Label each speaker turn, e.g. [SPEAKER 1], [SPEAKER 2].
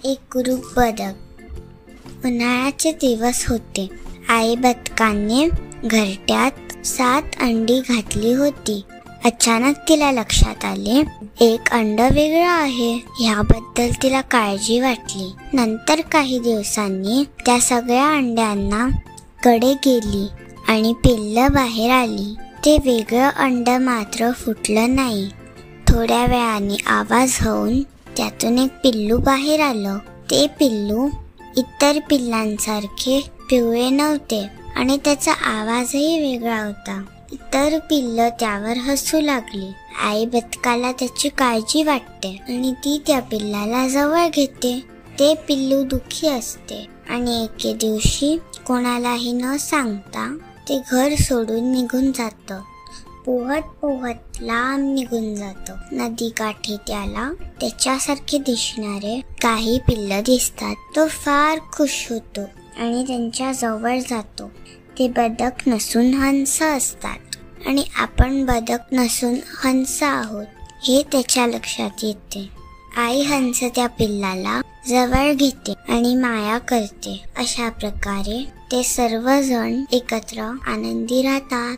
[SPEAKER 1] एक कुरूप बदक. उन्हाळ्याचे दिवस होते. आई बदकाने घरट्यात 7 अंडी घातली होती. अचानक तिला लक्षात आले, एक अंड वेगळं आहे. ह्याबद्दल तिला काळजी वाटली. नंतर काही दिवसांनी त्या सगळ्या अंड्यांना कडे गेली आणि पिल्लं बाहेर आली. ते वेगळं अंड मात्र फुटलं नाही. थोड्या वेळाने आवाज होऊन त्यातून एक पिल्लू बाहेर आलं. ते पिल्लू इतर पिल्लांसारखे पिवळे नव्हते आणि त्याचा आवाजही वेगळा होता. इतर पिल्लं त्यावर हसू लागली. आई बदकाला त्याची काळजी वाटते आणि ती त्या पिल्लाला जवळ घेते. ते पिल्लू दुःखी असते आणि एके दिवशी कोणालाही न सांगता ते घर सोडून निघून जातं. पोहत पोहत लांब निघून जातं. नदीकाठी त्याला त्याच्यासारखे दिसणारे काही पिल्लं दिसतात. तो फार खुश होतो आणि त्यांच्या जवळ जातो. ते बदक नसून हंस असतात आणि आपण बदक नसून हंस आहोत हे त्याच्या लक्षात येते. आई हंस त्या पिल्लाला जवळ घेते आणि माया करते. अशा प्रकारे ते सर्वजण एकत्र आनंदी राहतात.